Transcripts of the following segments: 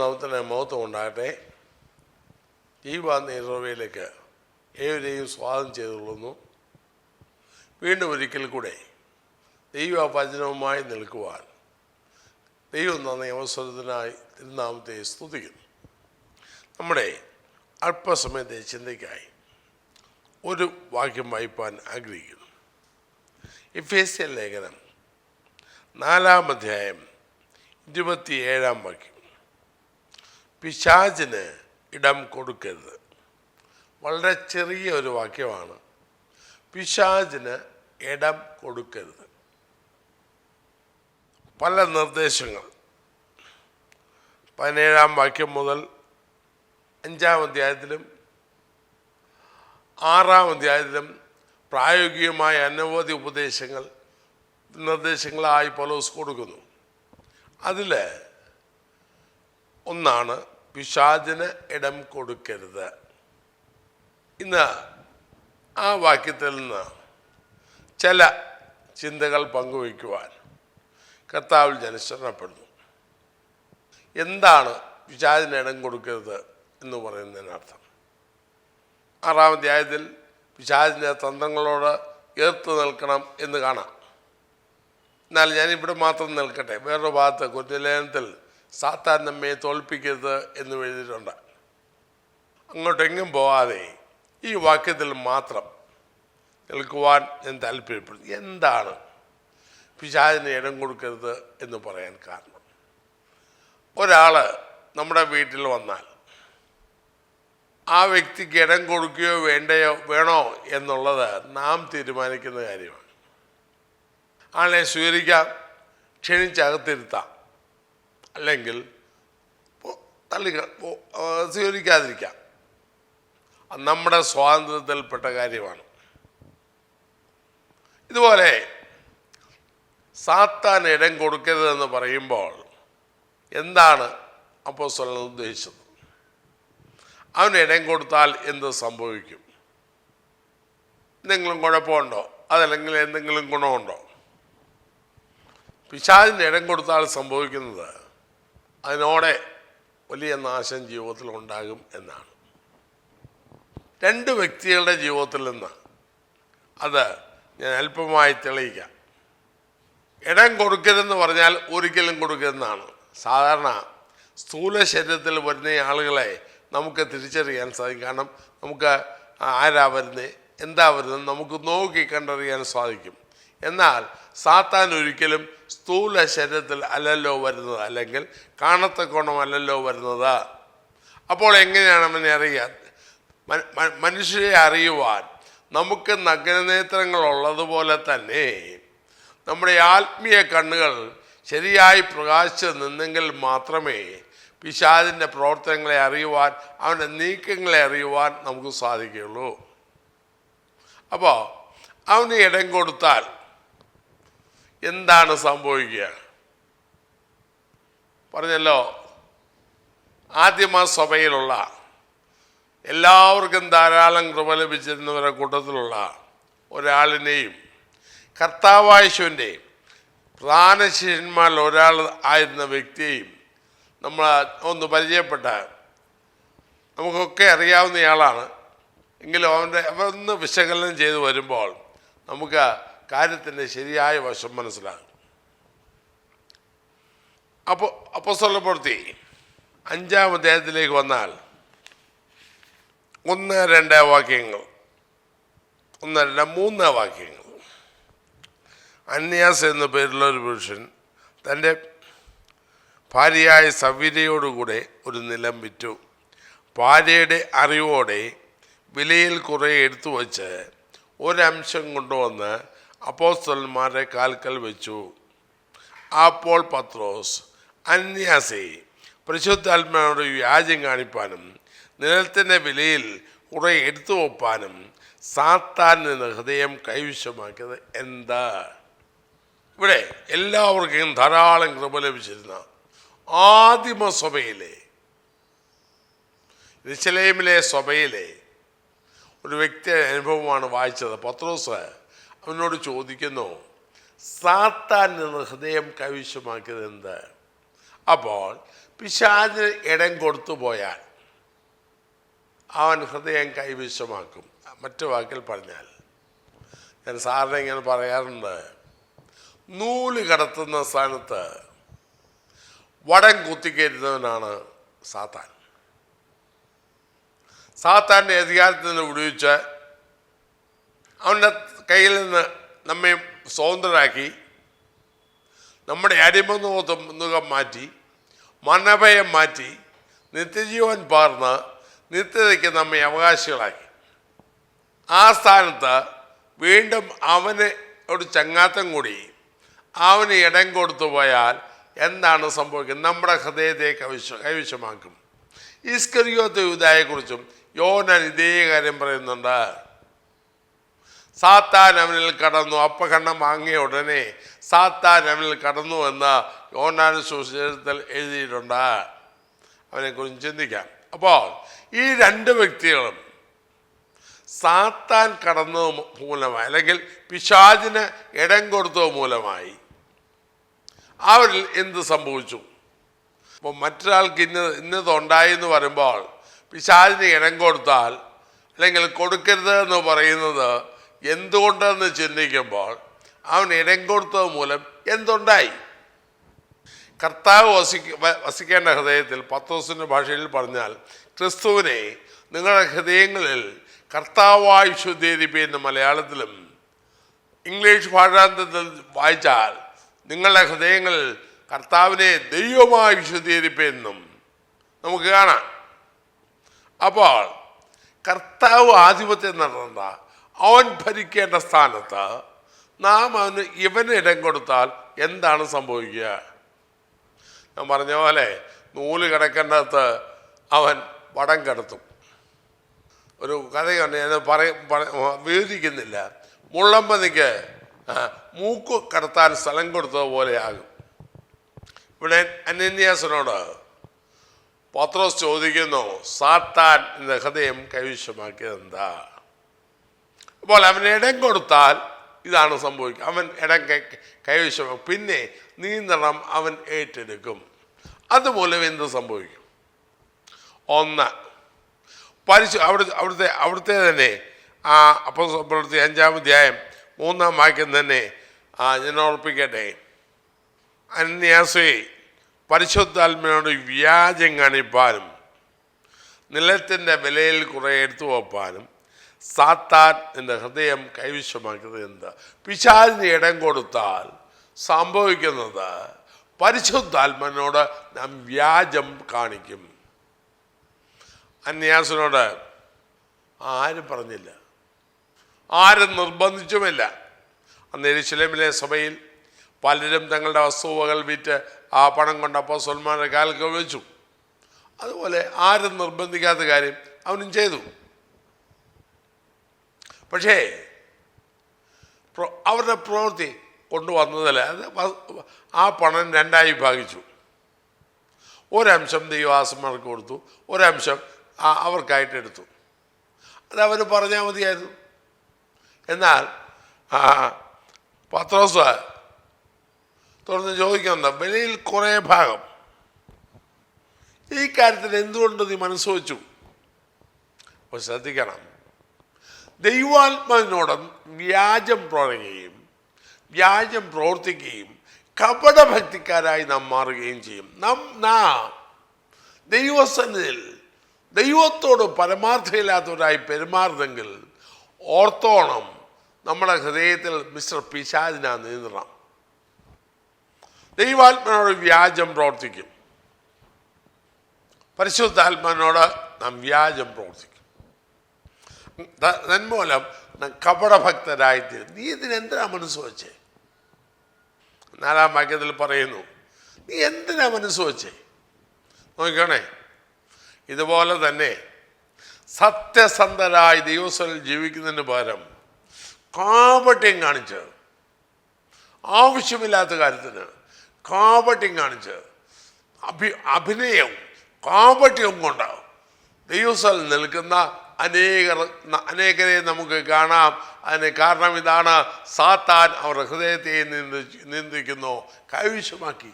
ദൈവനാമത്തിന് മഹത്വം ഉണ്ടാകട്ടെ. ജീവനിർവ്വയിലേക്ക് ഏവരെയും സ്വാഗതം ചെയ്തുകൊള്ളുന്നു. വീണ്ടും ഒരിക്കൽ കൂടെ ദൈവവചനവുമായി നിൽക്കുവാൻ ദൈവം നന്ദി അവസരത്തിനായി തിരുനാമത്തെ സ്തുതിക്കുന്നു. നമ്മുടെ അല്പസമയത്തെ ചിന്തയ്ക്കായി ഒരു വാക്യം വായിപ്പാൻ ആഗ്രഹിക്കുന്നു. എഫേസ്യ ലേഖനം 4-ാം അധ്യായം 27-ാം വാക്യം. പിശാചിന് ഇടം കൊടുക്കരുത്. വളരെ ചെറിയ ഒരു വാക്യമാണ്. പിശാചിന് ഇടം കൊടുക്കരുത്. പല നിർദ്ദേശങ്ങൾ 17-ാം വാക്യം മുതൽ 5-ാം അധ്യായത്തിലും 6-ാം അധ്യായത്തിലും പ്രായോഗികമായ അനവധി നിർദ്ദേശങ്ങളായി പൗലോസ് കൊടുക്കുന്നു. അതിൽ ഒന്നാണ് പിശാചിന് ഇടം കൊടുക്കരുത്. ഇന്ന് ആ വാക്യത്തിൽ നിന്ന് ചില ചിന്തകൾ പങ്കുവയ്ക്കുവാൻ കർത്താവിൽ ഞാൻ ശരണപ്പെടുന്നു. എന്താണ് പിശാചിന് ഇടം കൊടുക്കരുത് എന്ന് പറയുന്നതിനർത്ഥം? 6-ാം അധ്യായത്തിൽ പിശാചിൻ്റെ തന്ത്രങ്ങളോട് എതിർത്ത് നിൽക്കണം എന്ന് കാണാം. എന്നാൽ ഞാനിവിടെ മാത്രം നിൽക്കട്ടെ. വേറൊരു ഭാഗത്ത് കൊരിന്ത്യലേഖനത്തിൽ സാത്താൻ നമ്മെ തോൽപ്പിക്കരുത് എന്ന് എഴുതിയിട്ടുണ്ട്. അങ്ങോട്ടെങ്ങും പോകാതെ ഈ വാക്യത്തിൽ മാത്രം നിൽക്കുവാൻ ഞാൻ താല്പര്യപ്പെടുന്നു. എന്താണ് പിശാചിന് ഇടം കൊടുക്കരുത് എന്ന് പറയാൻ കാരണം? ഒരാൾ നമ്മുടെ വീട്ടിൽ വന്നാൽ ആ വ്യക്തിക്ക് ഇടം കൊടുക്കുകയോ വേണോ എന്നുള്ളത് നാം തീരുമാനിക്കുന്ന കാര്യമാണ്. ആളെ സ്വീകരിക്കാം, ക്ഷണിച്ചകത്തിരുത്താം, അല്ലെങ്കിൽ സ്വീകരിക്കാതിരിക്കാം. നമ്മുടെ സ്വാതന്ത്ര്യത്തിൽപ്പെട്ട കാര്യമാണ്. ഇതുപോലെ സാത്താൻ ഇടം കൊടുക്കരുതെന്ന് പറയുമ്പോൾ എന്താണ് അപ്പോസ്തലൻ ഉദ്ദേശിച്ചത്? അവന് ഇടം കൊടുത്താൽ എന്ത് സംഭവിക്കും? എന്തെങ്കിലും കുഴപ്പമുണ്ടോ? അതല്ലെങ്കിൽ എന്തെങ്കിലും ഗുണമുണ്ടോ? പിശാചിന് ഇടം കൊടുത്താൽ സംഭവിക്കുന്നത് അതിനോടെ വലിയ നാശം ജീവിതത്തിൽ ഉണ്ടാകും എന്നാണ്. രണ്ട് വ്യക്തികളുടെ ജീവിതത്തിൽ നിന്ന് അത് ഞാൻ അല്പമായി തെളിയിക്കാം. ഇടം കൊടുക്കരുതെന്ന് പറഞ്ഞാൽ ഒരിക്കലും കൊടുക്കരുതെന്നാണ്. സാധാരണ സ്ഥൂല ശരീരത്തിൽ വരുന്ന ആളുകളെ നമുക്ക് തിരിച്ചറിയാൻ സാധിക്കും. കാരണം നമുക്ക് ആരാ വരുന്നത്, എന്താ വരുന്നത് നമുക്ക് നോക്കി കണ്ടറിയാൻ സാധിക്കും. എന്നാൽ സാത്താൻ ഒരിക്കലും സ്ഥൂല ശരീരത്തിൽ അല്ലല്ലോ വരുന്നത്, അല്ലെങ്കിൽ കാണത്തക്കോണം അല്ലല്ലോ വരുന്നത്. അപ്പോൾ എങ്ങനെയാണ് അവനെ അറിയാൻ? മനുഷ്യരെ അറിയുവാൻ നമുക്ക് നഗ്നനേത്രങ്ങളുള്ളതുപോലെ തന്നെ നമ്മുടെ ആത്മീയ കണ്ണുകൾ ശരിയായി പ്രകാശിച്ച് നിന്നെങ്കിൽ മാത്രമേ പിശാചിൻ്റെ പ്രവർത്തനങ്ങളെ അറിയുവാൻ, അവൻ്റെ നീക്കങ്ങളെ അറിയുവാൻ നമുക്ക് സാധിക്കുകയുള്ളൂ. അപ്പോൾ അവന് ഇടം കൊടുത്താൽ എന്താണ് സംഭവിക്കുക? പറഞ്ഞല്ലോ, ആദിമ സഭയിലുള്ള എല്ലാവർക്കും ധാരാളം കൃപ ലഭിച്ചിരുന്നവരുടെ കൂട്ടത്തിലുള്ള ഒരാളിനെയും കർത്താവായേശുവിൻ്റെ പ്രധാന ശിഷ്യന്മാരിൽ ഒരാൾ ആയിരുന്ന വ്യക്തിയെയും നമ്മൾ ഒന്ന് പരിചയപ്പെട്ട നമുക്കൊക്കെ അറിയാവുന്നയാളാണ്. എങ്കിലും അവരൊന്ന് വിശകലനം ചെയ്ത് വരുമ്പോൾ നമുക്ക് കാര്യത്തിൻ്റെ ശരിയായ വശം മനസ്സിലാകും. അപ്പോൾ അപ്പോസ്തലപ്രവൃത്തി 5-ാം അധ്യായത്തിലേക്ക് വന്നാൽ 1-2 വാക്യങ്ങൾ, 1-2-3 വാക്യങ്ങൾ. അന്യാസ് എന്ന പേരുള്ള ഒരു പുരുഷൻ തൻ്റെ ഭാര്യയായ സവീരയോടുകൂടെ ഒരു നിലം വിറ്റു. ഭാര്യയുടെ അറിവോടെ വിലയിൽ കുറേ എടുത്തു വച്ച് ഒരംശം കൊണ്ടുവന്ന് അപ്പോസ്തലന്മാരുടെ കാൽക്കൽ വെച്ചു. അപ്പോൾ പത്രോസ്, അന്യാസേ, പരിശുദ്ധാത്മാവിനോട് വ്യാജം കാണിപ്പാനും നിലത്തിൻ്റെ വിലയിൽ കുറേ എടുത്തു വെപ്പാനും സാത്താനിന് ഹൃദയം കൈവശമാക്കിയത് എന്താ? ഇവിടെ എല്ലാവർക്കും ധാരാളം കൃപ ലഭിച്ചിരുന്ന ആദിമ സഭയിലെ, യെരൂശലേമിലെ സഭയിലെ ഒരു വ്യക്തിയുടെ അനുഭവമാണ് വായിച്ചത്. പത്രോസ് അവനോട് ചോദിക്കുന്നു, സാത്താൻ നിന്ന് ഹൃദയം കൈവശമാക്കിയത് എന്ത്? അപ്പോൾ പിശാചിന് ഇടം കൊടുത്തു പോയാൽ അവൻ ഹൃദയം കൈവശമാക്കും. മറ്റു വാക്കിൽ പറഞ്ഞാൽ, ഞാൻ സാറിന് ഇങ്ങനെ പറയാറുണ്ട്, നൂല് കടത്തുന്ന സ്ഥാനത്ത് വടം കുത്തിക്കയറ്റുന്നവനാണ് സാത്താൻ. സാത്താൻ്റെ അധികാരത്തിൽ നിന്ന് വിടുവിച്ച് അവൻ്റെ കയ്യിൽ നിന്ന് നമ്മെ സ്വതന്ത്രരാക്കി നമ്മുടെ അടിമനുഖം മാറ്റി മരണഭയം മാറ്റി നിത്യജീവൻ പാർന്ന് നിത്യതയ്ക്ക് നമ്മെ അവകാശികളാക്കി. ആ സ്ഥാനത്ത് വീണ്ടും അവന് ഒരു ചങ്ങാത്തം കൂടി അവന് ഇടം കൊടുത്തു പോയാൽ എന്താണ് സംഭവിക്കുന്നത്? നമ്മുടെ ഹൃദയത്തെ കൈവശമാക്കും. ഇസ്കറിയോത്ത് യൂദായെക്കുറിച്ചും യോഹന്നാൻ ഇതേ കാര്യം പറയുന്നുണ്ട്. സാത്താൻ അവനിൽ കടന്നു, അപ്പകണ്ണം വാങ്ങിയ ഉടനെ സാത്താൻ അവനിൽ കടന്നു എന്ന് യോഹന്നാൻ സുവിശേഷത്തിൽ എഴുതിയിട്ടുണ്ട്. അവനെക്കുറിച്ച് ചിന്തിക്കാം. അപ്പോൾ ഈ രണ്ട് വ്യക്തികളും സാത്താൻ കടന്നത് മൂലമായി അല്ലെങ്കിൽ പിശാചിന് ഇടം കൊടുത്തത് മൂലമായി അവരിൽ എന്ത് സംഭവിച്ചു? അപ്പോൾ മറ്റൊരാൾക്ക് ഇന്നതുണ്ടായി എന്ന് പറയുമ്പോൾ പിശാചിന് ഇടം കൊടുത്താൽ അല്ലെങ്കിൽ കൊടുക്കരുത് എന്ന് പറയുന്നത് എന്തുകൊണ്ടെന്ന് ചിന്തിക്കുമ്പോൾ അവൻ ഇടം കൊടുത്തത് മൂലം എന്തുണ്ടായി? കർത്താവ് വസിക്കേണ്ട ഹൃദയത്തിൽ പത്രോസിൻ്റെ ഭാഷയിൽ പറഞ്ഞാൽ ക്രിസ്തുവിനെ നിങ്ങളുടെ ഹൃദയങ്ങളിൽ കർത്താവായി ശുദ്ധീകരിപ്പിക്കുന്ന മലയാളത്തിലും ഇംഗ്ലീഷ് ഭാഷാന്തത്തിൽ വായിച്ചാൽ നിങ്ങളുടെ ഹൃദയങ്ങളിൽ കർത്താവിനെ ദൈവമായി വിശുദ്ധീകരിപ്പെന്നും നമുക്ക് കാണാം. അപ്പോൾ കർത്താവ് ആധിപത്യം നടത്തേണ്ട, അവൻ ഭരിക്കേണ്ട സ്ഥാനത്ത് നാം ഇവന് ഇടം കൊടുത്താൽ എന്താണ് സംഭവിക്കുക? ഞാൻ പറഞ്ഞ പോലെ നൂല് കിടക്കേണ്ടത് അവൻ വടം കടത്തും. ഒരു കഥയുണ്ട്, ഞാൻ വിവരിക്കുന്നില്ല. മുള്ളമ്പന്നിക്ക് മൂക്ക് കടത്താൻ സ്ഥലം കൊടുത്തതുപോലെ ആകും. ഇവിടെ അനന്യാസിനോട് പത്രോസ് ചോദിക്കുന്നു, സാത്താൻ എന്ന ഹൃദയം കൈവശമാക്കിയത് എന്താ? അപ്പോൾ അവന് ഇടം കൊടുത്താൽ ഇതാണ് സംഭവിക്കുക. അവൻ ഇടം കൈവശമാക്കും, പിന്നെ നിയന്ത്രണം അവൻ ഏറ്റെടുക്കും. അതുമൂലം എന്ത് സംഭവിക്കും? ഒന്ന്, അവിടുത്തെ തന്നെ ആ അപ്പോസ്തലപ്രവൃത്തി 5-ാം അധ്യായം 3-ാം വാക്യം തന്നെ ഞാൻ ഓർപ്പിക്കട്ടെ. അനന്യാസേ, പരിശുദ്ധാത്മാവിനോട് വ്യാജം കാണിപ്പാനും നിലത്തിൻ്റെ വിലയിൽ കുറെ എടുത്തു വെപ്പാനും സാത്താൻ എൻ്റെ ഹൃദയം കൈവശമാക്കിയത് എന്താ? പിശാചിന് ഇടം കൊടുത്താൽ സംഭവിക്കുന്നത് പരിശുദ്ധാത്മാവിനോട് നാം വ്യാജം കാണിക്കും. അന്യാസിനോട് ആരും പറഞ്ഞില്ല, ആരും നിർബന്ധിച്ചുമില്ല. അന്ന് യെരൂശലേമിലെ സഭയിൽ പലരും തങ്ങളുടെ വസ്തുവകൾ വിറ്റ് ആ പണം കൊണ്ട് അപ്പോസ്തലന്മാരുടെ കാൽക്കൽ വെച്ചു. അതുപോലെ ആരും നിർബന്ധിക്കാത്ത കാര്യം അവനും ചെയ്തു. പക്ഷേ അവരുടെ പ്രവൃത്തി കൊണ്ടുവന്നതല്ല, അത് ആ പണം രണ്ടായി ഭാഗിച്ചു. ഒരംശം ദൈവദാസന്മാർക്ക് കൊടുത്തു, ഒരംശം അവർക്കായിട്ടെടുത്തു. അത് അവർ പറഞ്ഞാൽ മതിയായിരുന്നു. എന്നാൽ പത്രോസ് തുടർന്ന് ചോദിക്കുന്നത്, വിലയിൽ കുറേ ഭാഗം ഈ കാര്യത്തിൽ എന്തുകൊണ്ട് നീ മനസ്സ് വെച്ചു? അപ്പോൾ ശ്രദ്ധിക്കണം, ദൈവാത്മാവിനോട് വ്യാജം പറയുകയും വ്യാജം പ്രവർത്തിക്കുകയും കപടഭക്തിക്കാരായി നാം മാറുകയും ചെയ്യും. നാം ദൈവസന്നിധിയിൽ ദൈവത്തോട് പരമാർത്ഥമില്ലാത്തവരായി പെരുമാറുന്നെങ്കിൽ ഓർത്തോണം, നമ്മുടെ ഹൃദയത്തിൽ മിസ്റ്റർ പിശാചിനാ നിയന്ത്രണം. ദൈവാത്മാവിനോട് വ്യാജം പ്രവർത്തിക്കും, പരിശുദ്ധാത്മാവിനോട് നാം വ്യാജം പ്രവർത്തിക്കും. തന്മൂലം നാം കപടഭക്തരായിത്തീരും. നീ ഇതിനെന്തിനാ മനസ്സ് വെച്ചേ? 4-ാം വാക്യത്തിൽ പറയുന്നു, നീ എന്തിനാ മനസ്സ് വെച്ചേ? നോക്കണേ, ഇതുപോലെ തന്നെ സത്യസന്ധരായി ദൈവസ്ഥലിൽ ജീവിക്കുന്നതിന് പകരം കാപട്യം കാണിച്ച്, ആവശ്യമില്ലാത്ത കാര്യത്തിന് കാപട്യം കാണിച്ച് അഭിനയവും കാപട്യവും കൊണ്ട് ദൈവസ്ഥലിൽ നിൽക്കുന്ന അനേകരെ നമുക്ക് കാണാം. അതിന് കാരണം ഇതാണ്, സാത്താൻ അവരുടെ ഹൃദയത്തെ നിന്ദിക്കുന്നു, കൈവശമാക്കി.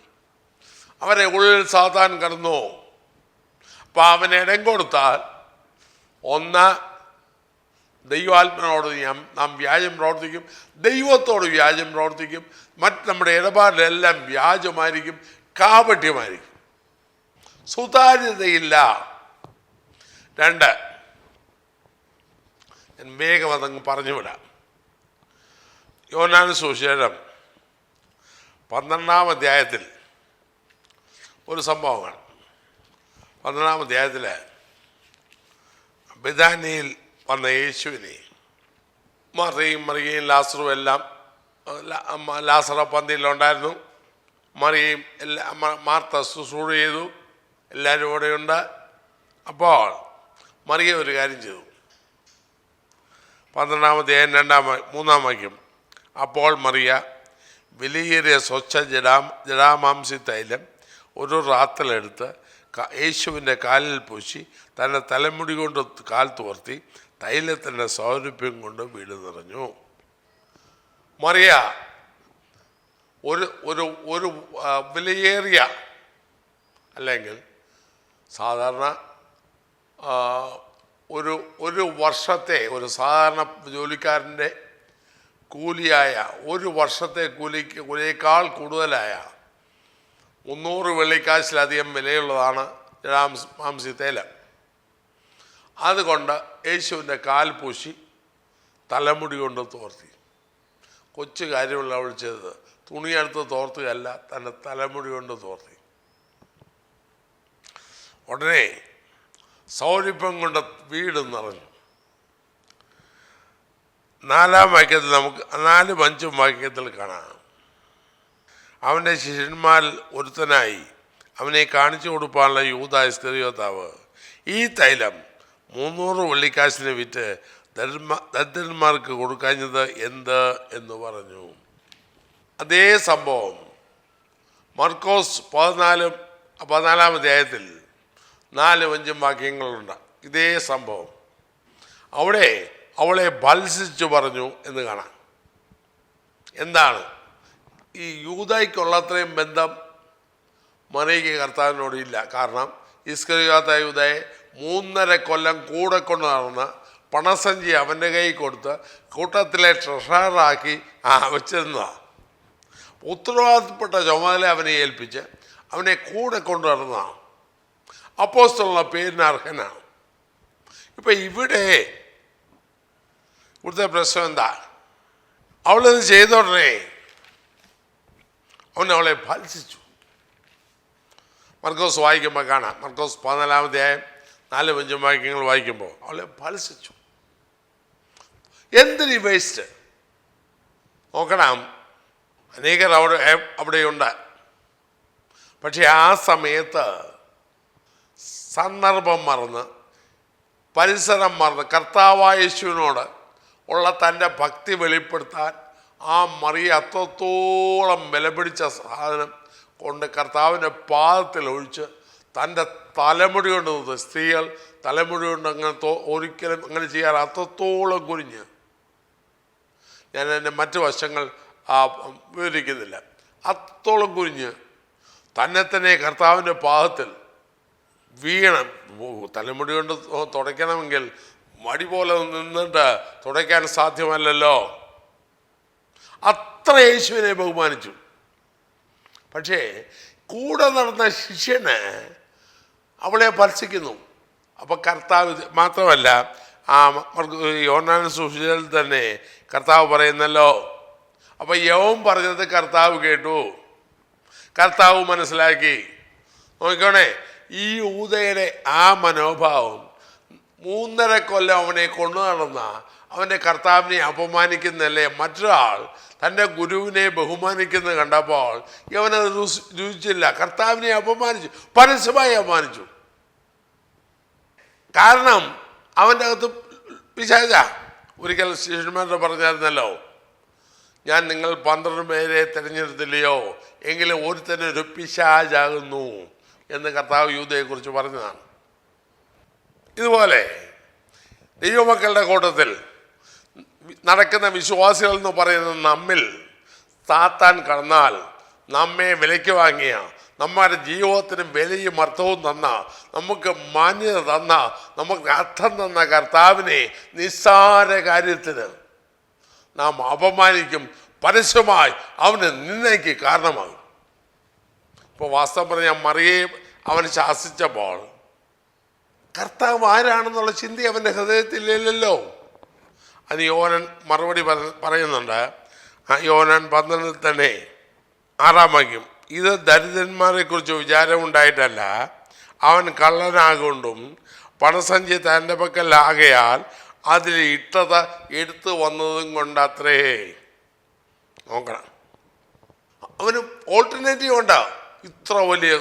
അവരെ ഉള്ളിൽ സാത്താൻ കടന്നു. അപ്പം അവന് ഇടം കൊടുത്താൽ ഒന്ന് ദൈവാത്മനോട് നാം വ്യാജം പ്രവർത്തിക്കും, ദൈവത്തോട് വ്യാജം പ്രവർത്തിക്കും, നമ്മുടെ ഇടപാടിലെല്ലാം വ്യാജമായിരിക്കും, കാപട്യമായിരിക്കും, സുതാര്യതയില്ല. രണ്ട്, ഞാൻ വേഗം അതങ്ങ് പറഞ്ഞുവിടാം. യോഹന്നാൻ സുവിശേഷം 12-ാം അധ്യായത്തിൽ ഒരു സംഭവമാണ്. 12-ാം അധ്യായത്തിൽ ബെഥാനിയിൽ വന്ന യേശുവിനെ മറിയയും ലാസറും എല്ലാം, ലാസറ പന്തിയിലുണ്ടായിരുന്നു, മറിയയും മാർത്ത ശുശ്രൂഷ ചെയ്തു, എല്ലാവരും ഇവിടെയുണ്ട്. അപ്പോൾ മറിയ ഒരു കാര്യം ചെയ്തു. 12-ാം അധ്യായം 3-ാം വാക്യം. അപ്പോൾ മറിയ വിലയേറിയ സ്വച്ഛ ജടാമാംസി തൈലം ഒരു റാത്തലെടുത്ത് യേശുവിൻ്റെ കാലിൽ പൂശി തൻ്റെ തലമുടി കൊണ്ട് കാൽ തുവർത്തി തൈലത്തിൻ്റെ സൗരഭ്യം കൊണ്ട് വീട് നിറഞ്ഞു. മറിയ ഒരു ഒരു ഒരു വിലയേറിയ, അല്ലെങ്കിൽ സാധാരണ ഒരു വർഷത്തെ ഒരു സാധാരണ ജോലിക്കാരൻ്റെ കൂലിയായ ഒരു വർഷത്തെ കൂലിയേക്കാൾ കൂടുതലായ 300 വെള്ളിക്കാശിലധികം വിലയുള്ളതാണ് ജടാമാംസി തൈലം. അതുകൊണ്ട് യേശുവിൻ്റെ കാൽ പൂശി തലമുടി കൊണ്ട് തോർത്തി. കൊച്ചു കാര്യമുള്ള അവൾ ചെയ്തത് തുണിയെടുത്ത് തോർത്തുകയല്ല, തൻ്റെ തലമുടി കൊണ്ട് തോർത്തി. ഉടനെ സൗരഭ്യം കൊണ്ട് വീട് നിറഞ്ഞു. 4-ാം വാക്യത്തിൽ നമുക്ക് 4-5 വാക്യത്തിൽ കാണാം. അവൻ്റെ ശിഷ്യന്മാരിൽ ഒരുത്തനായി അവനെ കാണിച്ചു കൊടുക്കാനുള്ള യൂദാ ഇസ്കറിയോത്താവ് ഈ തൈലം 300 വെള്ളിക്കാശിന് വിറ്റ് ദരിദ്രന്മാർക്ക് കൊടുക്കാഞ്ഞത് എന്ത് എന്ന് പറഞ്ഞു. അതേ സംഭവം മർക്കോസ് 14-ാം അധ്യായത്തിൽ 4-5 വാക്യങ്ങളുണ്ട്. ഇതേ സംഭവം അവിടെ അവളെ ഭത്സിച്ചു പറഞ്ഞു എന്ന് കാണാം. എന്താണ് ഈ യൂദായ്ക്കുള്ളത്രയും ബന്ധം മറിയയ്ക്ക് കർത്താവിനോടില്ല. കാരണം ഇസ്കറിയോത്ത യൂദയെ 3.5 കൊല്ലം കൂടെ കൊണ്ട് നടന്ന് പണസഞ്ചി അവൻ്റെ കയ്യിൽ കൊടുത്ത് കൂട്ടത്തിലെ ട്രഷറാക്കി വെച്ചിരുന്നതാണ്. ഉത്തരവാദിത്തപ്പെട്ട ചുമതല അവനെ ഏൽപ്പിച്ച് അവനെ കൂടെ കൊണ്ടു നടന്നതാണ്. അപ്പോസ്തലനുള്ള പേരിന് അർഹനാണ്. ഇപ്പം ഇവിടുത്തെ പ്രശ്നം എന്താ? അവളിത് ചെയ്തോടനെ അവളെ ഭത്സിച്ചു. മർക്കോസ് വായിക്കുമ്പോൾ കാണാം. മർക്കോസ് 14-ാം അധ്യായം 4-5 വാക്യങ്ങൾ വായിക്കുമ്പോൾ അവളെ ഭത്സിച്ചു. എന്തിനീ വേസ്റ്റ് നോക്കണം. അനേകർ അവിടെയുണ്ട്. പക്ഷെ ആ സമയത്ത് സന്ദർഭം മറന്ന്, പരിസരം മറന്ന്, കർത്താവായ യേശുവിനോട് ഉള്ള തൻ്റെ ഭക്തി വെളിപ്പെടുത്താൻ ആ മറിയ അത്രത്തോളം വിലപിടിച്ച സാധനം കൊണ്ട് കർത്താവിൻ്റെ പാദത്തിൽ ഒഴിച്ച് തൻ്റെ തലമുടി കൊണ്ട്, സ്ത്രീകൾ തലമുടി കൊണ്ട് ഒരിക്കലും അങ്ങനെ ചെയ്യാറ്, അത്രത്തോളം കുനിഞ്ഞ്, ഞാൻ എൻ്റെ മറ്റു വശങ്ങൾ വിവരിക്കുന്നില്ല, അത്രത്തോളം കുനിഞ്ഞ് തന്നെ കർത്താവിൻ്റെ പാദത്തിൽ വീണം. തലമുടി കൊണ്ട് തുടയ്ക്കണമെങ്കിൽ മടി പോലെ നിന്നിട്ട് തുടയ്ക്കാൻ സാധ്യമല്ലല്ലോ. അത്ര യേശുവിനെ ബഹുമാനിച്ചു. പക്ഷേ കൂടെ നടന്ന ശിഷ്യന് അവളെ ഭത്സിക്കുന്നു. അപ്പം കർത്താവ് മാത്രമല്ല, യോഹന്നാൻ സുവിശേഷത്തിൽ തന്നെ കർത്താവ് പറയുന്നല്ലോ. അപ്പം യവൻ പറഞ്ഞത് കർത്താവ് കേട്ടു, കർത്താവ് മനസ്സിലാക്കി. നോക്കിക്കോണേ, ഈ യൂദയുടെ ആ മനോഭാവം 3.5 കൊല്ലം അവനെ കൊണ്ടു നടന്ന അവൻ്റെ കർത്താവിനെ അപമാനിക്കുന്നല്ലേ മറ്റൊരാൾ തൻ്റെ ഗുരുവിനെ ബഹുമാനിക്കുന്നത് കണ്ടപ്പോൾ ഇവനത് രുചിച്ചില്ല. കർത്താവിനെ അപമാനിച്ചു, പരസ്യമായി അപമാനിച്ചു. കാരണം അവൻ്റെ അകത്ത് പിശാച. ഒരിക്കൽ ശിഷ്യന്മാരോട് പറഞ്ഞായിരുന്നല്ലോ, ഞാൻ നിങ്ങൾ 12 പേരെ തിരഞ്ഞെടുത്തില്ലയോ, എങ്കിലും ഒരുത്തന്നെ ഒരു പിശാചാകുന്നു എന്ന് കർത്താവ് യൂദയെക്കുറിച്ച് പറഞ്ഞതാണ്. ഇതുപോലെ ദൈവമക്കളുടെ കൂട്ടത്തിൽ നടക്കുന്ന വിശ്വാസികൾ എന്ന് പറയുന്ന നമ്മിൽ സാത്താൻ കടന്നാൽ, നമ്മെ വിലയ്ക്ക് വാങ്ങിയ, നമ്മുടെ ജീവിതത്തിന് വിലയും അർത്ഥവും തന്ന, നമുക്ക് മാന്യത തന്ന, നമുക്ക് അർത്ഥം തന്ന കർത്താവിനെ നിസ്സാര കാര്യത്തിന് നാം അപമാനിക്കും, പരസ്യമായി അവന് നിന്ദയ്ക്ക് കാരണമാകും. ഇപ്പോൾ വാസ്തവം പറഞ്ഞാൽ മറിയെ അവൻ ശാസിച്ചപ്പോൾ കർത്താവ് ആരാണെന്നുള്ള ചിന്ത അവൻ്റെ ഹൃദയത്തിലില്ലല്ലോ. അത് യോഹന്നാൻ മറുപടി പറയുന്നുണ്ട്. യോഹന്നാൻ 12 തന്നെ 6 വാക്യം, ഇത് ദരിദ്രന്മാരെ കുറിച്ച് വിചാരമുണ്ടായിട്ടല്ല, അവൻ കള്ളനാകൊണ്ടും പണസഞ്ചി തൻ്റെ പക്കലാകയാൽ അതിൽ ഇട്ടത് എടുത്തു വന്നതും കൊണ്ടത്രേ. നോക്കണം, അവന് ഓൾട്ടർനേറ്റീവ് ഉണ്ടാ. ഇത്ര വലിയ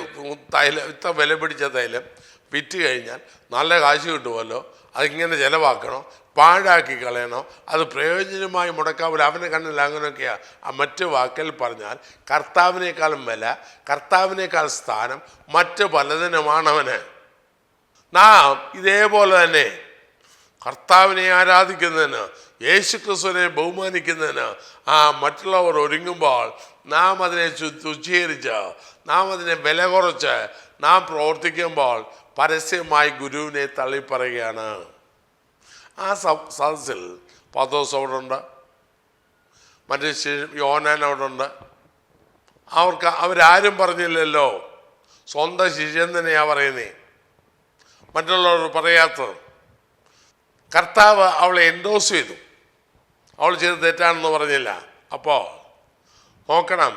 തൈലം, ഇത്ര വില പിടിച്ച തൈലം വിറ്റ് കഴിഞ്ഞാൽ നല്ല കാശ് കിട്ടുമല്ലോ, അതിങ്ങനെ ചിലവാക്കണോ, പാഴാക്കി കളയണോ, അത് പ്രയോജനമായി മുടക്കാവില്ല. അവൻ്റെ കണ്ണിൽ അങ്ങനെയൊക്കെയാണ്. മറ്റു വാക്കിൽ പറഞ്ഞാൽ കർത്താവിനേക്കാളും വില, കർത്താവിനേക്കാൾ സ്ഥാനം മറ്റ് പലതിനുമാണവന്. നാം ഇതേപോലെ തന്നെ കർത്താവിനെ ആരാധിക്കുന്നതിന്, യേശുക്രിസ്തുവിനെ ബഹുമാനിക്കുന്നതിന് മറ്റുള്ളവർ ഒരുങ്ങുമ്പോൾ നാം അതിനെ തുച്ഛീകരിച്ച്, നാം അതിനെ വില കുറച്ച് നാം പ്രവർത്തിക്കുമ്പോൾ പരസ്യമായി ഗുരുവിനെ തള്ളിപ്പറയുകയാണ്. ആ സദസ്സിൽ പത്രോസ് അവിടെ ഉണ്ട്, മറ്റേ യോഹന്നാൻ അവിടെ ഉണ്ട്. അവരാരും പറഞ്ഞില്ലല്ലോ, സ്വന്തം ശിഷ്യൻ തന്നെയാണ് പറയുന്നേ, മറ്റുള്ളവർ പറയാത്തത്. കർത്താവ് അവളെ എൻഡോസ് ചെയ്തു, അവൾ ചെയ്ത് തെറ്റാണെന്ന് പറഞ്ഞില്ല. അപ്പോൾ നോക്കണം,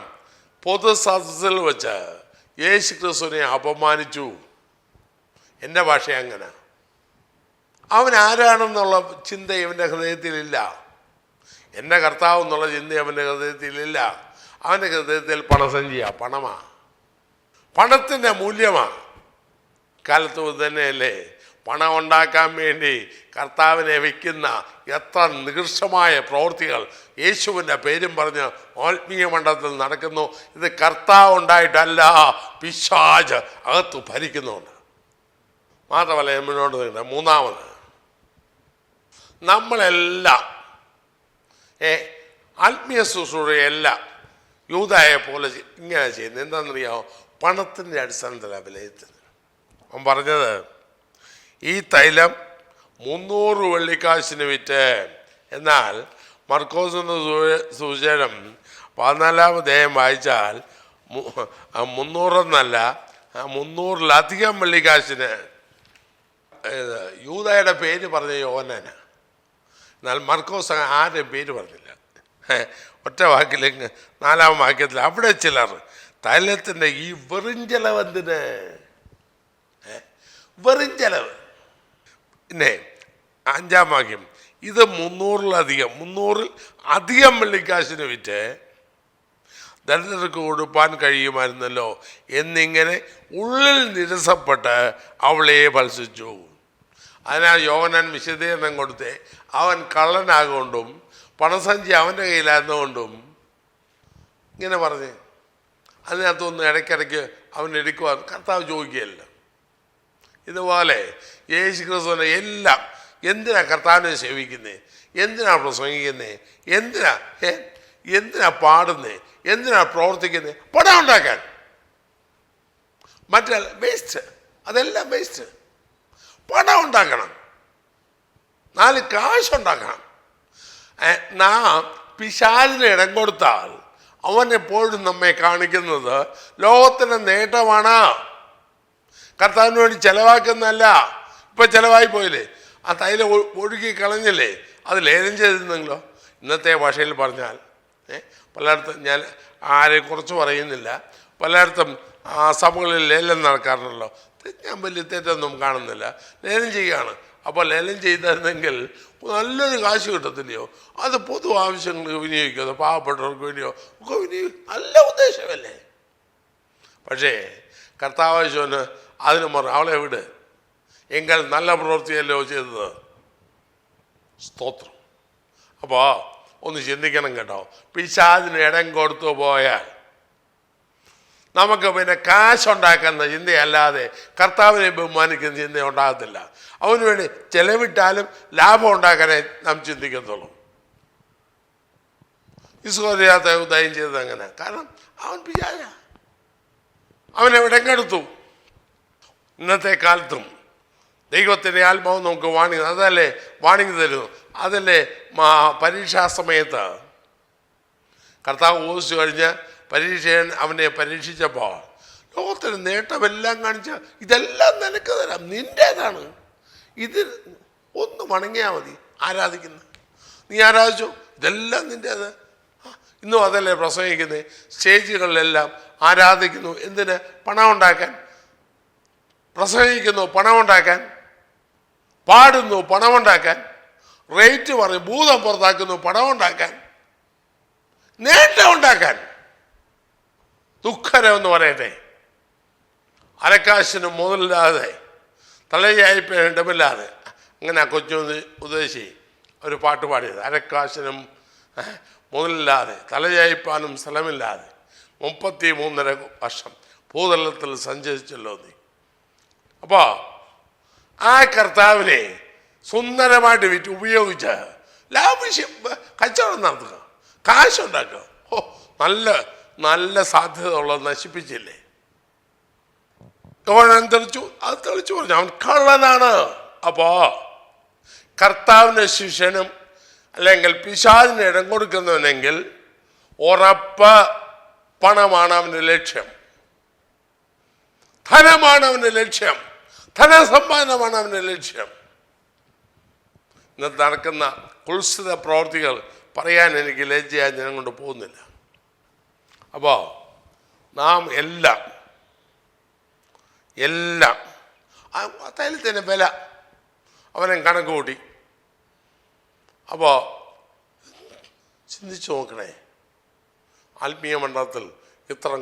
പൊതു സദസ്സിൽ വെച്ച് യേശു ക്രിസ്തുവിനെ അപമാനിച്ചു. എൻ്റെ ഭാഷ അങ്ങനെ. അവൻ ആരാണെന്നുള്ള ചിന്ത ഇവൻ്റെ ഹൃദയത്തിലില്ല. എൻ്റെ കർത്താവ് എന്നുള്ള ചിന്ത അവൻ്റെ ഹൃദയത്തിലില്ല. അവൻ്റെ ഹൃദയത്തിൽ പണസഞ്ചിയാണ്, പണമാണ്, പണത്തിൻ്റെ മൂല്യമാണ്. കാലത്ത് തന്നെയല്ലേ പണം ഉണ്ടാക്കാൻ വേണ്ടി കർത്താവിനെ വയ്ക്കുന്ന എത്ര നികൃഷ്ടമായ പ്രവൃത്തികൾ യേശുവിൻ്റെ പേരും പറഞ്ഞ് ആത്മീയ മണ്ഡലത്തിൽ നടക്കുന്നു. ഇത് കർത്താവ് ഉണ്ടായിട്ടല്ല, പിശാച് അകത്ത് ഭരിക്കുന്നുണ്ട്. മാത്രമല്ല, മുന്നോട്ട് നിൽക്കുന്നത് മൂന്നാമത്, നമ്മളെല്ലാം ആത്മീയ ശുശ്രൂഷയെല്ലാം യൂദായെ പോലെ ഇങ്ങനെ ചെയ്യുന്നത്. എന്താണെന്നറിയാമോ? പണത്തിൻ്റെ അടിസ്ഥാനത്തിലാണ് വിലയിരുത്തുന്നത്. അവൻ പറഞ്ഞത്, ഈ തൈലം 300 വെള്ളിക്കാശിന് വിറ്റ്. എന്നാൽ മർക്കോസിൻ്റെ സുവിശേഷം 14-ാം അധ്യായം വായിച്ചാൽ 300 എന്നല്ല, 300-ലധികം വെള്ളിക്കാശിന്. യൂദായുടെ പേര് പറഞ്ഞ യോഹന്നാനാ. എന്നാൽ മർക്കോസ് ആരുടെയും പേര് പറഞ്ഞില്ല. ഒറ്റ വാക്കിൽ 4-ാം വാക്യത്തിൽ അവിടെ ചിലർ തൈലത്തിൻ്റെ ഈ വെറും ചെലവെന്തിന്, വെറും ചെലവ്. പിന്നെ 5-ാം വാക്യം, ഇത് 300-ൽ അധികം വെള്ളിക്കാശിന് വിറ്റ് ദരിദ്രർക്ക് കൊടുപ്പാൻ കഴിയുമായിരുന്നല്ലോ എന്നിങ്ങനെ ഉള്ളിൽ നിരസപ്പെട്ട് അവളെ ഭത്സിച്ചു. അതിനാൽ യോഹന്നാൻ വിശദീകരണം കൊടുത്തേ, അവൻ കള്ളനാകൊണ്ടും പണസഞ്ചി അവൻ്റെ കയ്യിലായിരുന്നുകൊണ്ടും ഇങ്ങനെ പറഞ്ഞ് അതിനകത്തൊന്ന് ഇടയ്ക്കിടയ്ക്ക് അവൻ എടുക്കുക. കർത്താവ് ചോദിക്കുകയല്ല. ഇതുപോലെ യേശു ക്രിസ്തുവിനെ എല്ലാം എന്തിനാ കർത്താവിനെ സേവിക്കുന്നേ, എന്തിനാ പ്രസംഗിക്കുന്നേ, എന്തിനാ പാടുന്നേ, എന്തിനാ പ്രവർത്തിക്കുന്നേ? പണം ഉണ്ടാക്കാൻ. മറ്റല്ല, വേസ്റ്റ്, അതെല്ലാം വേസ്റ്റ്. പണം ഉണ്ടാക്കണം, 4 കാശുണ്ടാക്കണം. നാം പിശാചിന് ഇടം കൊടുത്താൽ അവൻ എപ്പോഴും നമ്മെ കാണിക്കുന്നത് ലോകത്തിൻ്റെ നേട്ടമാണ്, കർത്താവിന് വേണ്ടി ചിലവാക്കുന്നതല്ല. ഇപ്പം ചിലവായി പോയില്ലേ, ആ തൈലം ഒഴുകി കളഞ്ഞില്ലേ, അത് ലേലം ചെയ്തിരുന്നെങ്കിലോ. ഇന്നത്തെ ഭാഷയിൽ പറഞ്ഞാൽ പലയിടത്തും, ഞാൻ ആരെയും കുറച്ച് പറയുന്നില്ല, പലയിടത്തും സഭകളിൽ ലേലം നടക്കാറുണ്ടല്ലോ. ഞാൻ വലിയ തെറ്റൊന്നും കാണുന്നില്ല, ലേലം ചെയ്യുകയാണ്. അപ്പോൾ ലേലം ചെയ്തിരുന്നെങ്കിൽ നല്ലൊരു കാശ് കിട്ടത്തില്ലയോ, അത് പൊതു ആവശ്യങ്ങൾക്ക് വിനിയോഗിക്കുക, പാവപ്പെട്ടവർക്ക് വേണ്ടിയോ ഒക്കെ നല്ല ഉദ്ദേശമല്ലേ. പക്ഷേ കർത്താവേശോന് അതിന് അവളെ വിട്, എങ്കിൽ നല്ല പ്രവൃത്തിയല്ലോ ചെയ്തത്. സ്തോത്രം. അപ്പോൾ ഒന്ന് ചിന്തിക്കണം കേട്ടോ, പിശാചിന് ഇടം കൊടുത്തു പോയാൽ നമുക്ക് പിന്നെ കാശുണ്ടാക്കുന്ന ചിന്തയല്ലാതെ കർത്താവിനെ ബഹുമാനിക്കുന്ന ചിന്ത ഉണ്ടാകത്തില്ല. അവന് വേണ്ടി ചെലവിട്ടാലും ലാഭം ഉണ്ടാക്കാനേ നാം ചിന്തിക്കത്തുള്ളൂ. ഇസ്കോരിയാത്ത ഉദയം ചെയ്തത് അങ്ങനെ. കാരണം അവൻ പിശാചാ, അവനെവിടെങ്ങെടുത്തു. ഇന്നത്തെ കാലത്തും ദൈവത്തിൻ്റെ ആത്മാവ് നമുക്ക് വാണിംഗ്, അതല്ലേ വാണിംഗ് തരുന്നു. അതല്ലേ പരീക്ഷാ സമയത്ത് കർത്താവ് ഓദിച്ചു കഴിഞ്ഞ് പരീക്ഷയൻ അവനെ പരീക്ഷിച്ചപ്പോൾ ലോകത്തിന് നേട്ടമെല്ലാം കാണിച്ച ഇതെല്ലാം നിനക്ക് തരാം, നിൻ്റേതാണ്, ഇത് ഒന്ന് വണങ്ങിയാൽ മതി. ആരാധിക്കുന്നു, നീ ആരാധിച്ചു, ഇതെല്ലാം നിൻ്റേത്. ഇന്നും അതല്ലേ പ്രസംഗിക്കുന്നത്. സ്റ്റേജുകളിലെല്ലാം ആരാധിക്കുന്നു. എന്തിന്? പണം ഉണ്ടാക്കാൻ. പ്രസംഗിക്കുന്നു പണമുണ്ടാക്കാൻ, പാടുന്നു പണമുണ്ടാക്കാൻ, റേറ്റ് പറഞ്ഞ് ഭൂതം പുറത്താക്കുന്നു പണമുണ്ടാക്കാൻ, നേട്ടം ഉണ്ടാക്കാൻ. ദുഃഖരമെന്ന് പറയട്ടെ, അരക്കാശിനും മുതലില്ലാതെ തലയായിപ്പ് ഇടമില്ലാതെ, അങ്ങനെ കൊച്ചു ഉദ്ദേശി ഒരു പാട്ട് പാടിയത്. അരക്കാശിനും മുതലില്ലാതെ തലയായിപ്പാനും സ്ഥലമില്ലാതെ 33.5 വർഷം ഭൂതലത്തിൽ സഞ്ചരിച്ചല്ലോ നീ. അപ്പോൾ ആ കർത്താവിനെ സുന്ദരമായിട്ട് വിറ്റ് ഉപയോഗിച്ച് ലാഭിഷ്യം കച്ചവടം നടത്തുക, കാശുണ്ടാക്കുക. ഓ, നല്ല നല്ല സാധ്യത ഉള്ളത് നശിപ്പിച്ചില്ലേ. അവൻ തെളിച്ചു, അത് തെളിച്ചു പറഞ്ഞു അവൻ കള്ളനാണ്. അപ്പോ കർത്താവിൻ്റെ ശിഷ്യനും അല്ലെങ്കിൽ പിശാചിന് ഇടം കൊടുക്കുന്നവനെങ്കിൽ ഉറപ്പ് പണമാണ് അവൻ്റെ ലക്ഷ്യം, ധനമാണ് അവൻ്റെ ലക്ഷ്യം, ധനസമ്പാദനമാണ് അവൻ്റെ ലക്ഷ്യം. ഇന്നത്തെ നടക്കുന്ന കുൽസിത പ്രവർത്തികൾ പറയാൻ എനിക്ക് ലജ്ജയായി ജനം കൊണ്ട് പോകുന്നില്ല. അപ്പോൾ നാം എല്ലാം തൈലത്തിൻ്റെ വില അവനെ കണക്ക് കൂട്ടി. അപ്പോൾ ചിന്തിച്ചു നോക്കണേ, ആത്മീയ മണ്ഡലത്തിൽ ഇത്തരം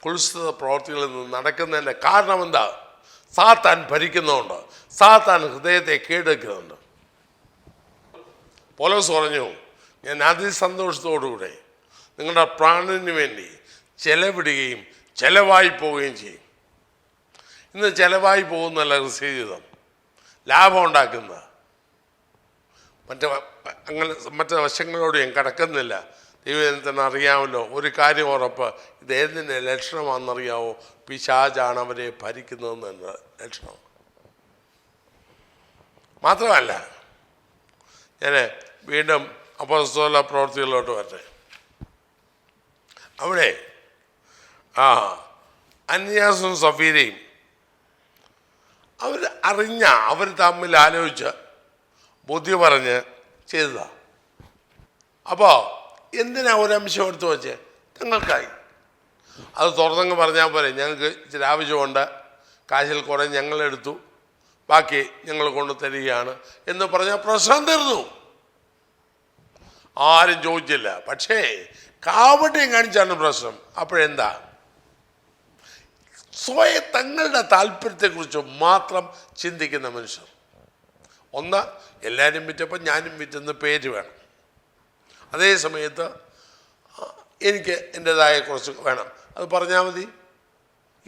കുൽസിത പ്രവർത്തികളിൽ നിന്ന് നടക്കുന്നതിൻ്റെ കാരണം എന്താ? സാത്താൻ ഭരിക്കുന്നുണ്ട്, സാത്താൻ ഹൃദയത്തെ കീഴടക്കുന്നുണ്ട്. പൗലോസ് പറഞ്ഞു, ഞാൻ അതിസന്തോഷത്തോടുകൂടെ നിങ്ങളുടെ പ്രാണന് വേണ്ടി ചെലവിടുകയും ചെലവായി പോവുകയും ചെയ്യും. ഇന്ന് ചെലവായി പോകുന്നല്ല ജീവിതം, ലാഭം ഉണ്ടാക്കുന്ന മറ്റു വശങ്ങളോട് ഞാൻ കടക്കുന്നില്ല. ദൈവത്തിന് അറിയാമല്ലോ. ഒരു കാര്യം ഉറപ്പ്, ഇത് ഏതിൻ്റെ ലക്ഷണമാണെന്നറിയാവോ? പിശാചാണ് അവരെ ഭരിക്കുന്നതെന്ന ലക്ഷണം. മാത്രമല്ല, ഞാൻ വീണ്ടും അപ്പോസ്തല പ്രവൃത്തികളിലോട്ട് വരട്ടെ. അവിടെ അന്യാസും സഫീരയും അവർ തമ്മിൽ ആലോചിച്ച് ബുദ്ധി പറഞ്ഞ് ചെയ്തതാ. അപ്പോൾ എന്തിനാ ഒരംശം എടുത്തു വെച്ച്? തങ്ങൾക്കായി. അത് തുറന്നങ്ങ് പറഞ്ഞാൽ പോലെ, ഞങ്ങൾക്ക് ഇച്ചിരി ആവശ്യമുണ്ട്, കാശിൽ കുറേ ഞങ്ങളെടുത്തു, ബാക്കി ഞങ്ങൾ കൊണ്ടു തരികയാണ് എന്ന് പറഞ്ഞാൽ പ്രശ്നം തീർന്നു. ആരും ചോദിച്ചില്ല. പക്ഷേ കാവട്യം കാണിച്ചാണ് പ്രശ്നം. അപ്പോഴെന്താ? സ്വയം തങ്ങളുടെ താല്പര്യത്തെക്കുറിച്ച് മാത്രം ചിന്തിക്കുന്ന മനുഷ്യർ. ഒന്ന്, എല്ലാവരും വിറ്റപ്പോൾ ഞാനും വിറ്റെന്ന് പേര് വേണം. അതേ സമയത്ത് എനിക്ക് എൻ്റെതായ കുറച്ച് വേണം, അത് പറഞ്ഞാൽ മതി.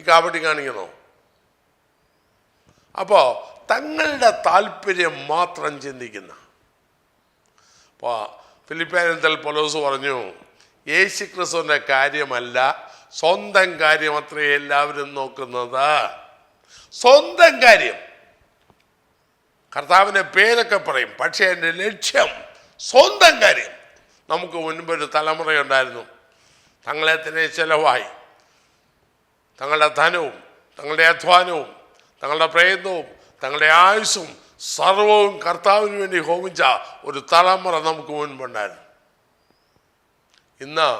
ഈ കാവട്യം കാണിക്കണോ? അപ്പോൾ തങ്ങളുടെ താല്പര്യം മാത്രം ചിന്തിക്കുന്ന. അപ്പോൾ ഫിലിപ്പിയൻസിൽ പൗലോസ് പറഞ്ഞു, യേശു ക്രിസ്തുവിൻ്റെ കാര്യമല്ല, സ്വന്തം കാര്യം അത്രേ എല്ലാവരും നോക്കുന്നത്. സ്വന്തം കാര്യം. കർത്താവിൻ്റെ പേരൊക്കെ പറയും, പക്ഷേ എൻ്റെ ലക്ഷ്യം സ്വന്തം കാര്യം. നമുക്ക് മുൻപൊരു തലമുറയുണ്ടായിരുന്നു, തങ്ങളെ തന്നെ ചെലവായി തങ്ങളുടെ ധനവും തങ്ങളുടെ അധ്വാനവും തങ്ങളുടെ പ്രയത്നവും തങ്ങളുടെ ആയുസ്സും സർവവും കർത്താവിന് വേണ്ടി ഹോമിച്ച ഒരു തലമുറ നമുക്ക് മുൻപുണ്ടായിരുന്നു. ഇന്ന്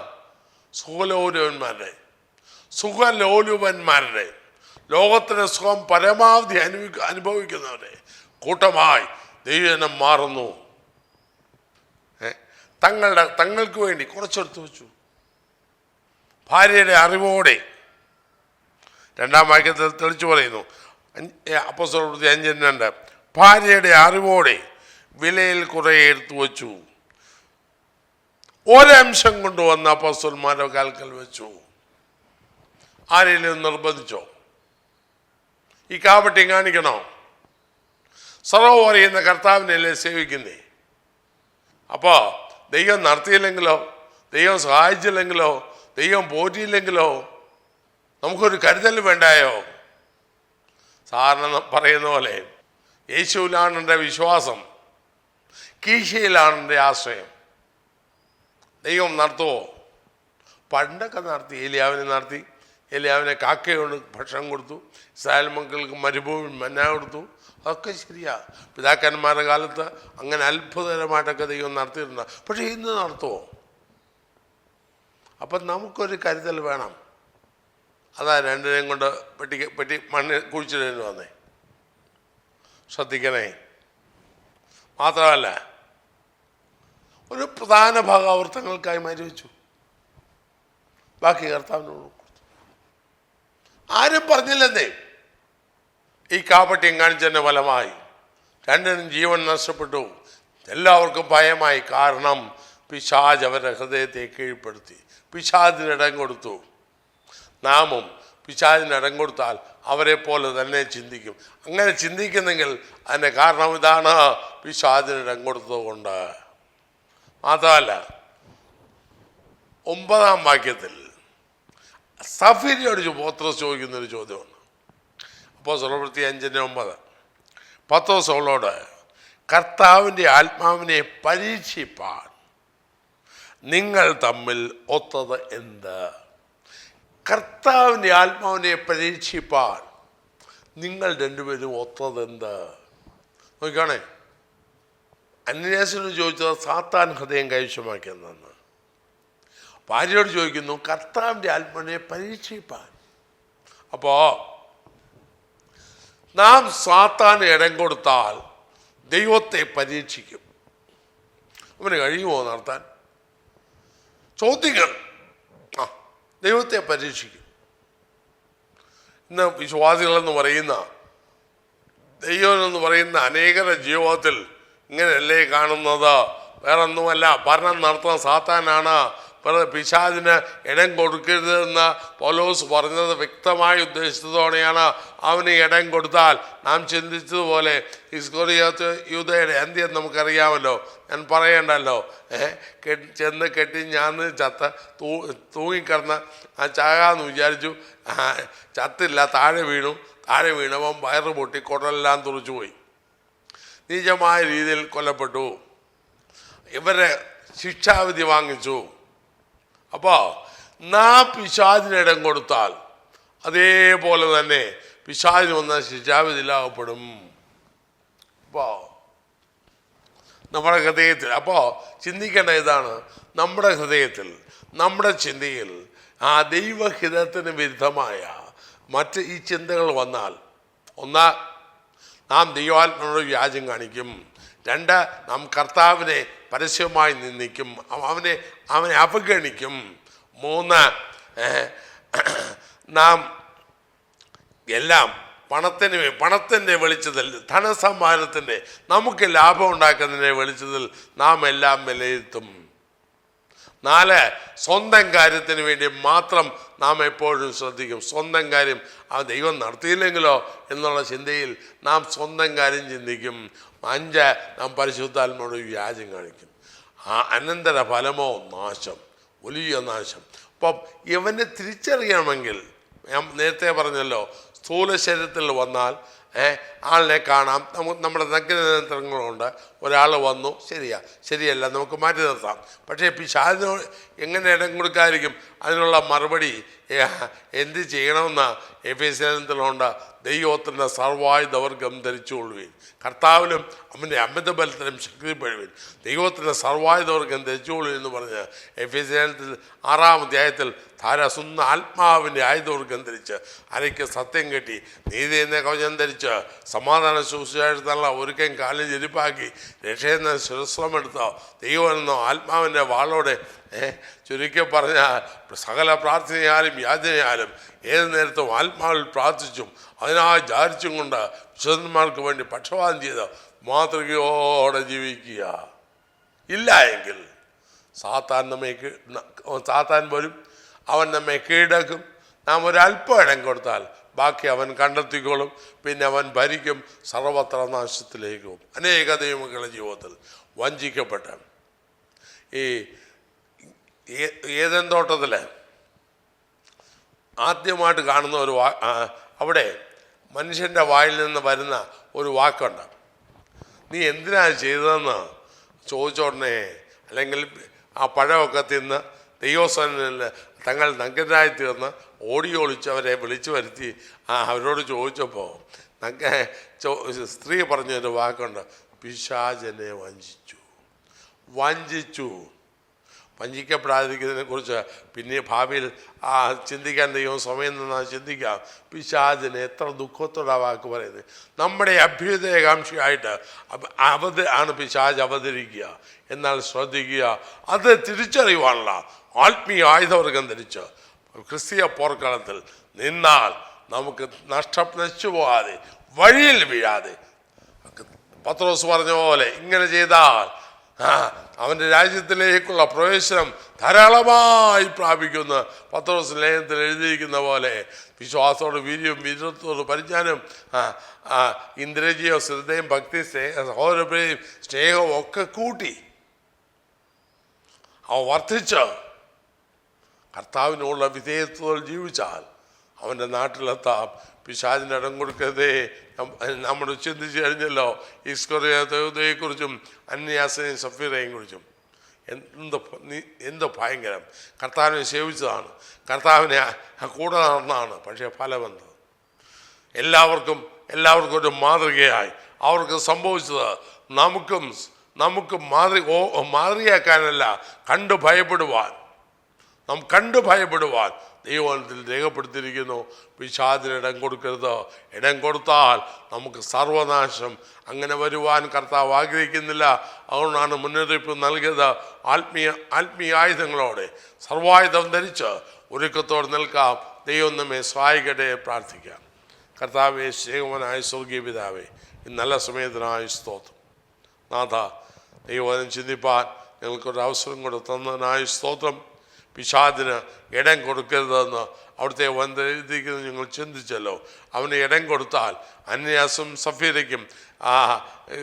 സുഖലോലുപന്മാരുടെ ലോകത്തിൻ്റെ സുഖം പരമാവധി അനുഭവിക്കുന്നവരെ കൂട്ടമായി ദൈവജനം മാറുന്നു. തങ്ങൾക്ക് വേണ്ടി കുറച്ചെടുത്ത് വെച്ചു. ഭാര്യയുടെ അറിവോടെ, 2-ാം വാക്യത്തിൽ തെളിച്ചു പറയുന്നു, അപ്പോസ്തലപ്രവൃത്തി 5:2, ഭാര്യയുടെ അറിവോടെ വിലയിൽ കുറേ എടുത്തു വച്ചു. ഒരംശം കൊണ്ടുവന്ന അപ്പോസ്തലന്മാരുടെ കാൽക്കൽ വെച്ചു. ആരെങ്കിലും നിർബന്ധിച്ചോ? ഈ കാപട്യം കാണിക്കണോ? സർവ്വം അറിയുന്ന കർത്താവിനല്ലേ സേവിക്കുന്നേ. അപ്പോൾ ദൈവം നടത്തിയില്ലെങ്കിലോ, ദൈവം സഹായിച്ചില്ലെങ്കിലോ, ദൈവം പോറ്റിയില്ലെങ്കിലോ, നമുക്കൊരു കരുതൽ വേണ്ടായോ? സാധാരണ പറയുന്ന പോലെ യേശുവിലാണ് എൻ്റെ വിശ്വാസം, കീശയിലാണ് എൻ്റെ ആശ്രയം. ദൈവം നടത്തുമോ? പണ്ടൊക്കെ നടത്തി. ഏലിയാവിനെ കാക്കയോട് ഭക്ഷണം കൊടുത്തു, ഇസ്രായേൽ മക്കൾക്ക് മരുഭൂമി മന്ന കൊടുത്തു. അതൊക്കെ ശരിയാ, പിതാക്കന്മാരുടെ കാലത്ത് അങ്ങനെ അത്ഭുതകരമായിട്ടൊക്കെ ദൈവം നടത്തിയിട്ടുണ്ട്. പക്ഷേ ഇന്ന് നടത്തുമോ? അപ്പം നമുക്കൊരു കരുതൽ വേണം. അതാ രണ്ടിനെയും കൊണ്ട് പെട്ടി മണ്ണ് കുഴിച്ചിടേണ്ടി വന്നേ. ശ്രദ്ധിക്കണേ. മാത്രമല്ല ഒരു പ്രധാന ഭാഗം ആവർത്തങ്ങൾക്കായി മാറ്റിവെച്ചു, ബാക്കി കർത്താവിനോട് കൊടുത്തു. ആരും പറഞ്ഞില്ലെന്നേ. ഈ കാപട്യം കാണിച്ചതിൻ്റെ ഫലമായി രണ്ടിനും ജീവൻ നഷ്ടപ്പെട്ടു. എല്ലാവർക്കും ഭയമായി. കാരണം പിശാച് അവരുടെ ഹൃദയത്തെ കീഴ്പ്പെടുത്തി, പിശാചിനിടം കൊടുത്തു. നാമും പിശാചിനിടം കൊടുത്താൽ അവരെ പോലെ തന്നെ ചിന്തിക്കും. അങ്ങനെ ചിന്തിക്കുന്നെങ്കിൽ അതിൻ്റെ കാരണം ഇതാണ്, പിശാചിനിടം കൊടുത്തതുകൊണ്ട്. മാത്രമല്ല 9-ാം വാക്യത്തിൽ സഫീരിയോട് പത്രോസ് ചോദിക്കുന്നൊരു ചോദ്യമാണ്. അപ്പോസ്തലപ്രവൃത്തി 5:9. പത്രോസ് അവളോട്, കർത്താവിൻ്റെ ആത്മാവിനെ പരീക്ഷിപ്പാൻ നിങ്ങൾ തമ്മിൽ ഒത്തത് എന്ത്? കർത്താവിൻ്റെ ആത്മാവിനെ പരീക്ഷിപ്പാൻ നിങ്ങൾ രണ്ടുപേരും ഒത്തത് എന്ത്? നോക്കിക്കാണേ, അന്യാസിനോട് ചോദിച്ചത് സാത്താൻ ഹൃദയം കൈവശമാക്കിയെന്നു. ഭാര്യയോട് ചോദിക്കുന്നു കർത്താവിൻ്റെ ആത്മാവിനെ പരീക്ഷിപ്പാൻ. അപ്പോൾ നാം സാത്താന് ഇടം കൊടുത്താൽ ദൈവത്തെ പരീക്ഷിക്കും. അവന് കഴിയുമോ നടത്താൻ? ചോദ്യങ്ങൾ. ദൈവത്തെ പരീക്ഷിക്കും. ഇന്ന് വിശ്വാസികളെന്ന് പറയുന്ന, ദൈവമെന്ന് പറയുന്ന അനേകരുടെ ജീവിതത്തിൽ ഇങ്ങനെയല്ലേ കാണുന്നത്? വേറൊന്നുമല്ല, ഭരണം നടത്തുന്ന സാത്താനാണ്. വെറുതെ പിശാചിന് ഇടം കൊടുക്കരുതെന്ന് പൗലോസ് പറഞ്ഞത് വ്യക്തമായ ഉദ്ദേശത്തോടെയാണ്. അവന് ഇടം കൊടുത്താൽ നാം ചിന്തിച്ചതുപോലെ ഇസ്കറിയോത്ത് യൂദയുടെ അന്ത്യം നമുക്കറിയാമല്ലോ. ഞാൻ പറയണ്ടല്ലോ. ചെന്ന് കെട്ടി ഞാൻ തൂങ്ങിക്കിടന്ന് ചാകാന്ന് വിചാരിച്ചു. ചത്തില്ല, താഴെ വീണവൻ വയറ് പൊട്ടി കുടലെല്ലാം തുറച്ചു പോയി. നീചമായ രീതിയിൽ കൊല്ലപ്പെട്ടു. ഇവരെ ശിക്ഷാവിധി വാങ്ങിച്ചു. അപ്പോൾ നാം പിശാചിനിടം കൊടുത്താൽ അതേപോലെ തന്നെ പിശാചിന് വന്ന ശിക്ഷാവിധിയിലാകപ്പെടും. അപ്പോൾ നമ്മുടെ ഹൃദയത്തിൽ, അപ്പോൾ ചിന്തിക്കേണ്ട ഇതാണ്, നമ്മുടെ ഹൃദയത്തിൽ, നമ്മുടെ ചിന്തയിൽ ആ ദൈവഹിതത്തിന് വിരുദ്ധമായ മറ്റ് ഈ ചിന്തകൾ വന്നാൽ, ഒന്ന്, നാം ദൈവാത്മാവിനോട് വ്യാജം കാണിക്കും. 2, നാം കർത്താവിനെ പരസ്യമായി നിന്ദിക്കും, അവനെ അവഗണിക്കും. 3, നാം എല്ലാം പണത്തിൻ്റെ വെളിച്ചത്തിൽ, ധനസമ്പാദത്തിൻ്റെ, നമുക്ക് ലാഭം ഉണ്ടാക്കുന്നതിൻ്റെ വെളിച്ചത്തിൽ നാം എല്ലാം വിലയിരുത്തും. 4, സ്വന്തം കാര്യത്തിന് വേണ്ടി മാത്രം നാം എപ്പോഴും ശ്രദ്ധിക്കും. സ്വന്തം കാര്യം ദൈവം നടത്തിയില്ലെങ്കിലോ എന്നുള്ള ചിന്തയിൽ നാം സ്വന്തം കാര്യം ചിന്തിക്കും. 5, നാം പരിശുദ്ധാത്മാവോട് വ്യാജം കാണിക്കും. അനന്തര ഫലമോ നാശം, വലിയ നാശം. അപ്പം ഇവനെ തിരിച്ചറിയണമെങ്കിൽ, ഞാൻ നേരത്തെ പറഞ്ഞല്ലോ, സ്ഥൂല ശരീരത്തിൽ വന്നാൽ ആളിനെ കാണാം. നമ്മുടെ നഗ്നനേത്രങ്ങളുണ്ട്. ഒരാൾ വന്നു, ശരിയല്ല, നമുക്ക് മാറ്റി നിർത്താം. പക്ഷേ പിശാചിനോട് എങ്ങനെ ഇടം കൊടുക്കാതിരിക്കും? അതിനുള്ള മറുപടി എന്ത് ചെയ്യണമെന്ന് എഫേസ്യത്തിലുണ്ട്. ദൈവത്തിൻ്റെ സർവായുധവർഗം ധരിച്ചുകൊള്ളുവീൻ, കർത്താവിലും അവൻ്റെ അമിതബലത്തിലും ശക്തിപ്പെടുവീൻ, ദൈവത്തിൻ്റെ സർവായുധവർഗം ധരിച്ചുകൊള്ളുവീൻ എന്ന് പറഞ്ഞ് എഫേസ്യത്തിൽ 6-ാം അധ്യായത്തിൽ ധാരാസുന്ന ആത്മാവിൻ്റെ ആയുധവർഗം ധരിച്ച്, അരയ്ക്ക് സത്യം കെട്ടി, നീതി എന്ന കവചം ധരിച്ച്, സമാധാന ശുശ്രൂഷയുള്ള ഒരുക്കം കാലിൽ ചെരുപ്പാക്കി, രക്ഷയെന്ന ശിരസ്ത്രമെടുത്തോ, ദൈവം എന്നോ ആത്മാവിൻ്റെ വാളോടെ ചുരുക്കി പറഞ്ഞാൽ സകല പ്രാർത്ഥനയാലും യാചനയാലും ഏത് നേരത്തും ആത്മാവിൽ പ്രാർത്ഥിച്ചും അതിനായി ജാരിച്ചും കൊണ്ട് വിശുദ്ധന്മാർക്ക് വേണ്ടി പക്ഷപാതം ചെയ്ത് മാതൃകയോടെ ജീവിക്കുക. ഇല്ല എങ്കിൽ സാത്താൻ വരും, അവൻ നമ്മെ കീഴടക്കും. നാം ഒരല്പം ഇടം കൊടുത്താൽ ബാക്കി അവൻ കണ്ടെത്തിക്കോളും. പിന്നെ അവൻ ഭരിക്കും, സർവത്ര നാശത്തിലേക്ക് പോകും. അനേക ദൈവങ്ങളുടെ ജീവിതത്തിൽ വഞ്ചിക്കപ്പെട്ട ഈ ഏദൻ തോട്ടത്തിൽ ആദ്യമായിട്ട് കാണുന്ന ഒരു അവിടെ മനുഷ്യൻ്റെ വായിൽ നിന്ന് വരുന്ന ഒരു വാക്കുണ്ട്. നീ എന്തിനാണ് ചെയ്തതെന്ന് ചോദിച്ചോടനെ, അല്ലെങ്കിൽ ആ പഴമൊക്കെ തിന്ന് ദൈവസന്നിധിയിൽ തങ്ങൾ നഗ്നരായി തീർന്ന് ഓടിയൊളിച്ചവരെ വിളിച്ചു വരുത്തി അവരോട് ചോദിച്ചപ്പോൾ സ്ത്രീ പറഞ്ഞൊരു വാക്കുണ്ട്, പിശാചനെ വഞ്ചിച്ചു. വഞ്ചിക്കപ്പെടാതിരിക്കുന്നതിനെ കുറിച്ച് പിന്നെ ഭാവിയിൽ ചിന്തിക്കാൻ ദൈവം സമയം നിന്നാൽ ചിന്തിക്കാം. പിശാചിന് എത്ര ദുഃഖത്തോടെ ആ വാക്ക് പറയുന്നത്. നമ്മുടെ അഭ്യുദയകാംക്ഷിയായിട്ട് ആണ് പിശാച് അവതരിക്കുക. എന്നാൽ ശ്രദ്ധിക്കുക, അത് തിരിച്ചറിയുവാനുള്ള ആത്മീയ ആയുധവർഗം ധരിച്ച് ക്രിസ്തീയ പോർക്കളത്തിൽ നിന്നാൽ നമുക്ക് നശിച്ചു പോകാതെ, വഴിയിൽ വീഴാതെ, പത്രോസ് പറഞ്ഞ പോലെ ഇങ്ങനെ ചെയ്താൽ അവൻ്റെ രാജ്യത്തിലേക്കുള്ള പ്രവേശനം ധാരാളമായി പ്രാപിക്കുന്ന പത്രോസ് ലേഖനത്തിൽ എഴുതിയിരിക്കുന്ന പോലെ വിശ്വാസത്തോട് വീര്യവും വീര്യത്തോട് പരിജ്ഞാനം, ഇന്ദ്രജിയോ ശ്രദ്ധയും ഭക്തി സഹോദരപ്രിയയും സ്നേഹവും ഒക്കെ കൂട്ടി അവ വർദ്ധിച്ച് കർത്താവിനുള്ള വിധേയത്വത്തിൽ ജീവിച്ചാൽ അവൻ്റെ നാട്ടിലെത്താം. പിശാചിന് ഇടം കൊടുക്കരുതേ. നമ്മൾ ചിന്തിച്ച് കഴിഞ്ഞല്ലോ ഈസ്കറിയെക്കുറിച്ചും അന്യാസിനെയും സഫീറയെയും കുറിച്ചും. എന്ത് ഭയങ്കരം! കർത്താവിനെ സേവിച്ചതാണ്, കർത്താവിനെ കൂടെ നടന്നതാണ്. പക്ഷേ ഫലമെന്ത്? എല്ലാവർക്കും ഒരു മാതൃകയായി അവർക്ക് സംഭവിച്ചത് നമുക്ക് മാതൃകയാക്കാനല്ല, കണ്ടു ഭയപ്പെടുവാൻ ദൈവത്തിൽ രേഖപ്പെടുത്തിയിരിക്കുന്നു. പിശാചിന് ഇടം കൊടുക്കരുത്. ഇടം കൊടുത്താൽ നമുക്ക് സർവനാശം. അങ്ങനെ വരുവാൻ കർത്താവ് ആഗ്രഹിക്കുന്നില്ല. അതുകൊണ്ടാണ് മുന്നറിയിപ്പ് നൽകിയത്. ആത്മീയ ആയുധങ്ങളോടെ സർവായുധം ധരിച്ച് ഒരുക്കത്തോടെ നിൽക്കാം. ദൈവം നമ്മെ സഹായിക്കട്ടെ. പ്രാർത്ഥിക്കാം. കർത്താവേ, സ്നേഹവാനായ സ്വർഗീയ പിതാവേ, ഈ നല്ല സമയത്തിനായ സ്തോത്രം. നാഥ, ദൈവവചനം ചിന്തിപ്പാൻ ഞങ്ങൾക്കൊരു അവസരം കൂടെ തന്നതിനായ സ്തോത്രം. പിശാചിന് ഇടം കൊടുക്കരുതെന്ന് അവിടുത്തെ വന്ദിക്കുന്നത് ഞങ്ങൾ ചിന്തിച്ചല്ലോ. അവന് ഇടം കൊടുത്താൽ അന്യാസും സഫീരയ്ക്കും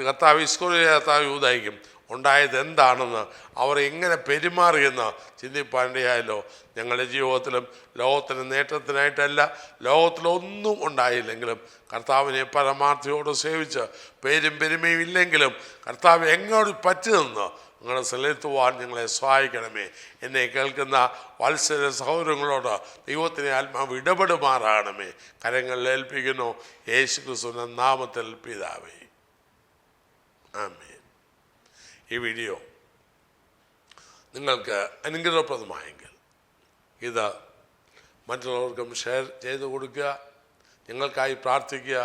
കർത്താവ് ഇസ്കറിയോത്തായ യൂദായ്ക്കും ഉണ്ടായത് എന്താണെന്ന്, അവർ എങ്ങനെ പെരുമാറിയെന്ന് ചിന്തിപ്പാണ്ടയായല്ലോ. ഞങ്ങളുടെ ജീവിതത്തിലും ലോകത്തിന് നേട്ടത്തിനായിട്ടല്ല, ലോകത്തിലൊന്നും ഉണ്ടായില്ലെങ്കിലും കർത്താവിനെ പരമാർത്ഥയോടെ സേവിച്ച് പേരും പെരുമയും ഇല്ലെങ്കിലും കർത്താവ് എങ്ങോട്ട് പറ്റി നിന്ന് നിങ്ങളെ സെലത്തുവാൻ ഞങ്ങളെ സഹായിക്കണമേ. എന്നെ കേൾക്കുന്ന വാത്സല്യ സഹോദരങ്ങളോട് ദൈവത്തിൻ്റെ ആത്മാവ് ഇടപെടുമാറാകണമേ. കരങ്ങളിൽ ഏൽപ്പിക്കുന്നു യേശു ക്രിസ്തുവിന്റെ നാമത്തിൽ പിതാവേ, ആമേൻ. ഈ വീഡിയോ നിങ്ങൾക്ക് അനുഗ്രഹപ്രദമായെങ്കിൽ ഇത് മറ്റുള്ളവർക്കും ഷെയർ ചെയ്ത് കൊടുക്കുക. ഞങ്ങൾക്കായി പ്രാർത്ഥിക്കുക.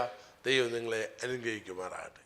ദൈവം നിങ്ങളെ അനുഗ്രഹിക്കുമാറാകട്ടെ.